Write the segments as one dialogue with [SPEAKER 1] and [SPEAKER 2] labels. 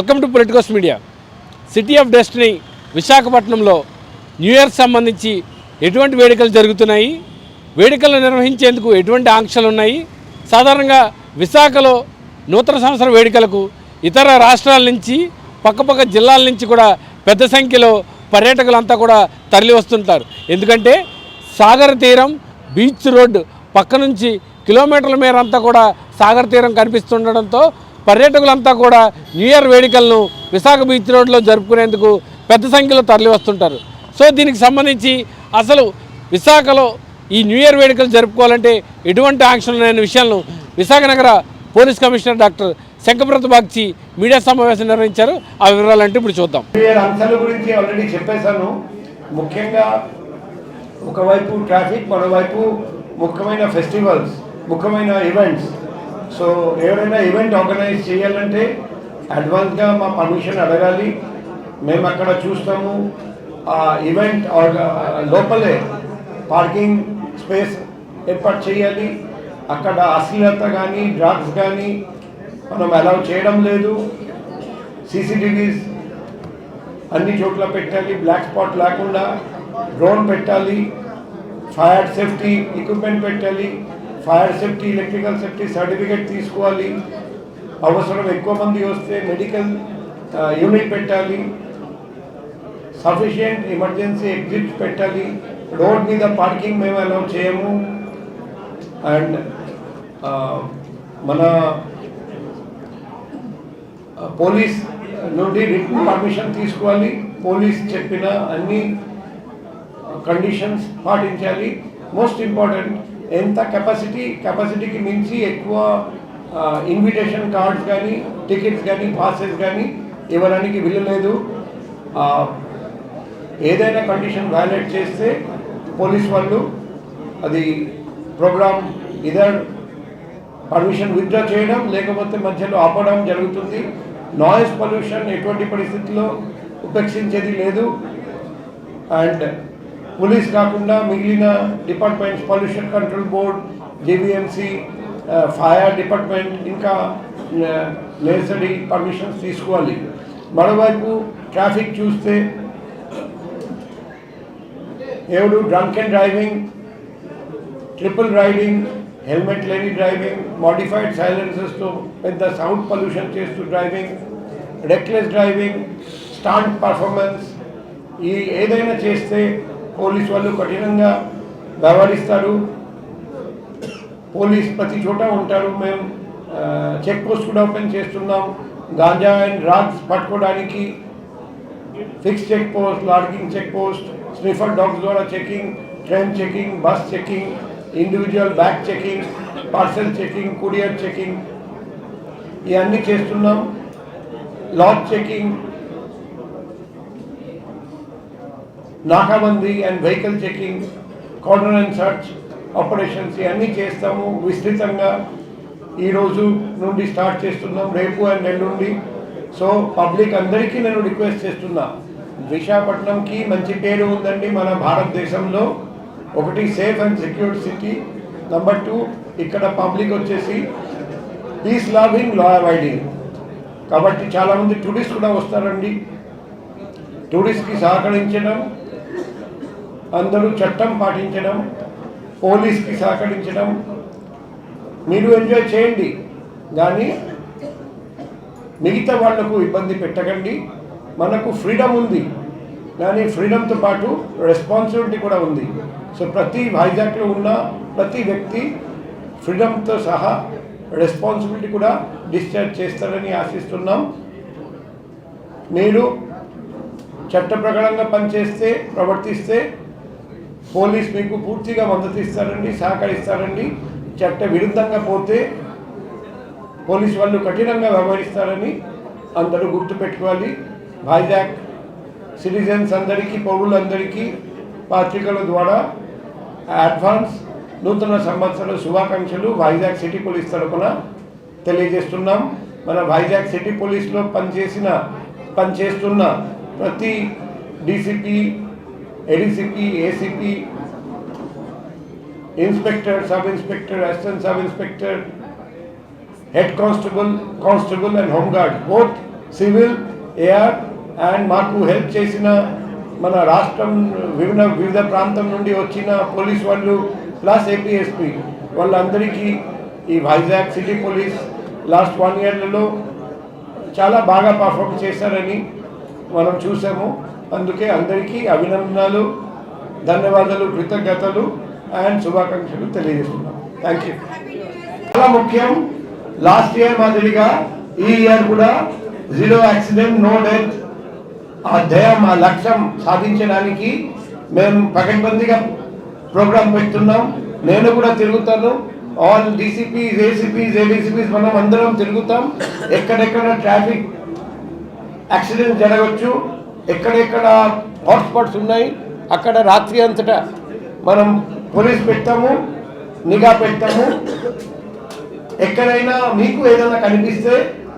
[SPEAKER 1] Welcome to Politicos media. City of destiny విశాఖపట్నంలో new year సంబంధించి ఎటువంటి వేడుకలు జరుగుతున్నాయి, వేడుకలు నిర్వహించేందుకు ఎటువంటి ఆంక్షలు ఉన్నాయి, సాధారణంగా విశాఖలో నూతన సంవత్సర వేడుకలకు ఇతర రాష్ట్రాల నుంచి పక్కపక్క జిల్లాల నుంచి కూడా పెద్ద సంఖ్యలో పర్యాటకులంతా కూడా తరలి వస్తుంటారు. ఎందుకంటే సాగర్ తీరం బీచ్ రోడ్ పక్క నుంచి కిలోమీటర్ల మేర అంతా కూడా సాగర్ తీరం కనిపిస్తుండడంతో పర్యాటకులంతా కూడా న్యూ ఇయర్ వేడుకలను విశాఖ బీచ్ రోడ్లో జరుపుకునేందుకు పెద్ద సంఖ్యలో తరలి వస్తుంటారు. సో దీనికి సంబంధించి అసలు విశాఖలో ఈ న్యూ ఇయర్ వేడుకలు జరుపుకోవాలంటే ఎటువంటి ఆంక్షలు ఉన్నాయనే విషయాలను విశాఖ నగర police commissioner doctor Shankhabrata Bagchi media సమావేశం నిర్వహించారు. ఆ వివరాలంటే ఇప్పుడు చూద్దాం.
[SPEAKER 2] అంశాల గురించి ఆల్రెడీ చెప్పేశాను. ముఖ్యంగా ఒకవైపు ట్రాఫిక్, మరోవైపు ముఖ్యమైన ఫెస్టివల్స్, ముఖ్యమైన ఈవెంట్స్. సో ఎవరైనా ఈవెంట్ ఆర్గనైజ్ చేయాలంటే అడ్వాన్స్గా మా పర్మిషన్ అడగాలి. మేము అక్కడ చూస్తాము. ఆ ఈవెంట్ లోపలే పార్కింగ్ స్పేస్ ఏర్పాటు చేయాలి. అక్కడ అశ్లీలత కానీ డ్రగ్స్ కానీ మనం అలౌ చేయడం లేదు. సీసీటీవీస్ అన్ని చోట్ల పెట్టాలి, బ్లాక్ స్పాట్ లేకుండా. డ్రోన్ పెట్టాలి, ఫైర్ సేఫ్టీ ఎక్విప్మెంట్ పెట్టాలి, fire safety, electrical safety certificate తీసుకోవాలి. అవసరం ఎక్కువ మంది వస్తే మెడికల్ యూనిట్ పెట్టాలి, సఫిషియంట్ ఎమర్జెన్సీ ఎగ్జిట్ పెట్టాలి. రోడ్ మీద పార్కింగ్ మేము అలౌ చేయము. అండ్ మన పోలీస్ నుండి రిటన్ పర్మిషన్ తీసుకోవాలి. పోలీస్ చెప్పిన అన్ని కండిషన్స్ పాటించాలి. మోస్ట్ ఇంపార్టెంట్, ఎంత కెపాసిటీకి మించి ఎక్కువ ఇన్విటేషన్ కార్డ్స్ కానీ, టికెట్స్ కానీ, పాసెస్ కానీ ఇవ్వడానికి వీలులేదు. ఏదైనా కండిషన్ వయలేట్ చేస్తే పోలీస్ వాళ్ళు అది ప్రోగ్రామ్ ఇదర్ పర్మిషన్ విత్డ్రా చేయడం లేకపోతే మధ్యలో ఆపడం జరుగుతుంది. నాయిస్ పొల్యూషన్ ఎటువంటి పరిస్థితుల్లో ఉపేక్షించేది లేదు. అండ్ పోలీస్ కాకుండా మిగిలిన departments, pollution control board, GVMC, fire department ఇంకా నెసరీ పర్మిషన్స్ తీసుకోవాలి. మరోవైపు ట్రాఫిక్ చూస్తే ఎవడు drunk and driving, triple riding, helmet లేని డ్రైవింగ్, మోడిఫైడ్ సైలెన్సెస్తో పెద్ద సౌండ్ పొల్యూషన్ చేస్తూ driving, reckless driving, stunt performance ఈ ఏదైనా చేస్తే పోలీస్ వాళ్ళు కఠినంగా వ్యవహరిస్తారు. పోలీస్ ప్రతి చోట ఉంటారు. మేము చెక్ పోస్ట్ కూడా ఓపెన్ చేస్తున్నాం. గాంజా అండ్ డ్రగ్స్ పట్టుకోవడానికి ఫిక్స్ చెక్ పోస్ట్, లార్గింగ్ చెక్ పోస్ట్, స్నిఫర్ డాగ్స్ ద్వారా checking, train checking, bus checking, individual bag checking, parcel checking, courier checking ఇవన్నీ చేస్తున్నాం. లాట్ checking, nakabandi and vehicle checking, cordon and search operations ఇవన్నీ చేస్తాము విస్తృతంగా. ఈరోజు నుండి స్టార్ట్ చేస్తున్నాం, రేపు అండ్ ఎల్లుండి. సో పబ్లిక్ అందరికీ నేను రిక్వెస్ట్ చేస్తున్నా, విశాఖపట్నంకి మంచి పేరు ఉందండి మన భారతదేశంలో. ఒకటి safe and secured city, number 2 ఇక్కడ పబ్లిక్ వచ్చేసి పీస్ లవింగ్, లా అవాయిడింగ్. కాబట్టి చాలామంది టూరిస్ట్ కూడా వస్తారండి. టూరిస్ట్కి సహకరించడం, అందరూ చట్టం పాటించడం, పోలీస్కి సహకరించడం, మీరు ఎంజాయ్ చేయండి కానీ మిగతా వాళ్లకు ఇబ్బంది పెట్టకండి. మనకు ఫ్రీడమ్ ఉంది కానీ ఫ్రీడమ్తో పాటు రెస్పాన్సిబిలిటీ కూడా ఉంది. సో ప్రతి వైజాగ్లో ఉన్న ప్రతి వ్యక్తి ఫ్రీడమ్తో సహా రెస్పాన్సిబిలిటీ కూడా డిశ్చార్జ్ చేస్తారని ఆశిస్తున్నాం. మీరు చట్ట ప్రకారంగా పనిచేస్తే, ప్రవర్తిస్తే పోలీస్ మీకు పూర్తిగా మద్దతు ఇస్తారండి, సహకరిస్తారండి. చట్ట విరుద్ధంగా పోతే పోలీస్ వాళ్ళు కఠినంగా వ్యవహరిస్తారని అందరూ గుర్తుపెట్టుకోవాలి. వైజాగ్ సిటిజన్స్ అందరికీ, పౌరులందరికీ పత్రికల ద్వారా అడ్వాన్స్ నూతన సంవత్సర శుభాకాంక్షలు వైజాగ్ సిటీ పోలీస్ తరఫున తెలియజేస్తున్నాం. మన వైజాగ్ సిటీ పోలీస్లో పనిచేస్తున్న ప్రతి DCP, ADCP, ACP, inspector, sub inspector, assistant sub inspector, head constable and home guard, both civil, AR and మాకు హెల్ప్ చేసిన మన రాష్ట్రం వివిధ ప్రాంతం నుండి వచ్చిన పోలీస్ వాళ్ళు ప్లస్ ఏపీఎస్పీ వాళ్ళందరికీ ఈ వైజాగ్ సిటీ పోలీస్ లాస్ట్ 1 yearలో చాలా బాగా పర్ఫామ్ చేశారని మనం చూసాము. అందుకే అందరికీ అభినందనలు, ధన్యవాదాలు, కృతజ్ఞతలు అండ్ శుభాకాంక్షలు తెలియజేస్తున్నాం. Thank you. చాలా ముఖ్యం, లాస్ట్ ఇయర్ మాదిరిగా ఈ ఇయర్ కూడా 0 యాక్సిడెంట్, నో డెత్ ఆ ధ్యేయం, ఆ లక్ష్యం సాధించడానికి మేము పకడ్బందీగా ప్రోగ్రాం పెడుతున్నాం. నేను కూడా తిరుగుతాను. ఆల్ డీసీపీస్, ఏసీపీస్, ఏడీసీపీస్ మనం అందరం తిరుగుతాం. ఎక్కడెక్కడ ట్రాఫిక్ యాక్సిడెంట్ జరగవచ్చు, ఎక్కడెక్కడ హాట్స్పాట్స్ ఉన్నాయి, అక్కడ రాత్రి అంతటా మనం పోలీస్ పెడతాము, నిఘా పెడతాము. ఎక్కడైనా మీకు ఏదైనా కనిపిస్తే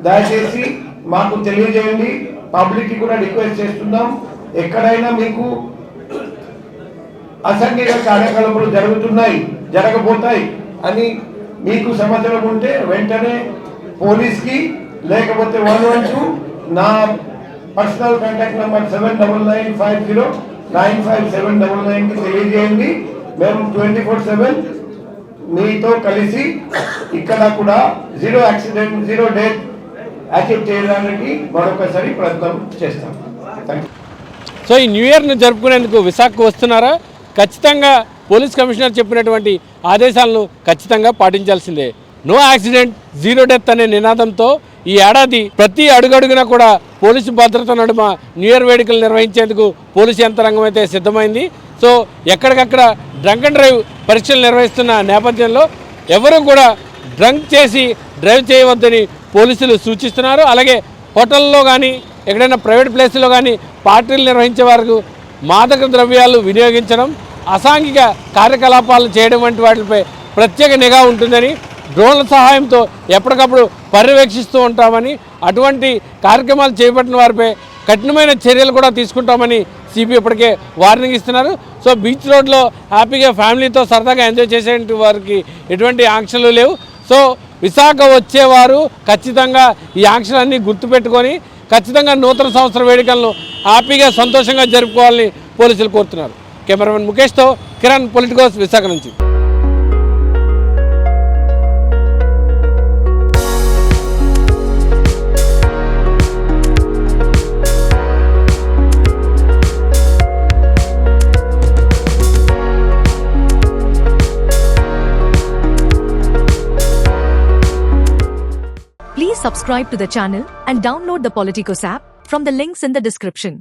[SPEAKER 2] దయచేసి మాకు తెలియజేయండి. పబ్లిక్కి కూడా రిక్వెస్ట్ చేస్తున్నాం, ఎక్కడైనా మీకు అసంఖ్యాక కార్యకలాపాలు జరుగుతున్నాయి, జరగబోతాయి అని మీకు సమాచారం ఉంటే వెంటనే పోలీస్కి లేకపోతే 112 నా పర్సనల్ కాంటాక్ట్ నెంబర్ 7995095799కి తెలియజేయండి. మేము 24/7 మీతో కలిసి ఇక్కడ కూడా 0 యాక్సిడెంట్, 0 డెత్ అచీవ్ చేయడానికి మరొకసారి ప్రయత్నం చేస్తాం. Thank you.
[SPEAKER 1] సో ఈ న్యూ ఇయర్ను జరుపుకునేందుకు విశాఖకు వస్తున్నారా? ఖచ్చితంగా పోలీస్ కమిషనర్ చెప్పినటువంటి ఆదేశాలను ఖచ్చితంగా పాటించాల్సిందే. నో యాక్సిడెంట్, 0 డెత్ అనే నినాదంతో ఈ ఏడాది ప్రతి అడుగడుగునా కూడా పోలీసు భద్రత నడుమ న్యూ ఇయర్ వేడుకలు నిర్వహించేందుకు పోలీసు యంత్రాంగం అయితే సిద్ధమైంది. సో ఎక్కడికక్కడ డ్రంక్ అండ్ డ్రైవ్ పరీక్షలు నిర్వహిస్తున్న నేపథ్యంలో ఎవరూ కూడా డ్రంక్ చేసి డ్రైవ్ చేయవద్దని పోలీసులు సూచిస్తున్నారు. అలాగే హోటల్లో కానీ ఎక్కడైనా ప్రైవేట్ ప్లేస్లో కానీ పార్టీలు నిర్వహించే వారికి మాదక ద్రవ్యాలు వినియోగించడం, అసాంఘిక కార్యకలాపాలు చేయడం వంటి వాటిపై ప్రత్యేక నిఘా ఉంటుందని, డ్రోన్ల సహాయంతో ఎప్పటికప్పుడు పర్యవేక్షిస్తూ ఉంటామని, అటువంటి కార్యక్రమాలు చేపట్టిన వారిపై కఠినమైన చర్యలు కూడా తీసుకుంటామని సిపి ఇప్పటికే వార్నింగ్ ఇస్తున్నారు. సో బీచ్ రోడ్లో హ్యాపీగా ఫ్యామిలీతో సరదాగా ఎంజాయ్ చేసే వారికి ఎటువంటి ఆంక్షలు లేవు. సో విశాఖ వచ్చేవారు ఖచ్చితంగా ఈ ఆంక్షలన్నీ గుర్తుపెట్టుకొని ఖచ్చితంగా నూతన సంవత్సర వేడుకలను హ్యాపీగా సంతోషంగా జరుపుకోవాలని పోలీసులు కోరుతున్నారు. కెమెరామెన్ ముఖేష్తో కిరణ్, పొలిటికోస్, విశాఖ నుంచి.
[SPEAKER 3] Please subscribe to the channel and download the Politicos app from the links in the description.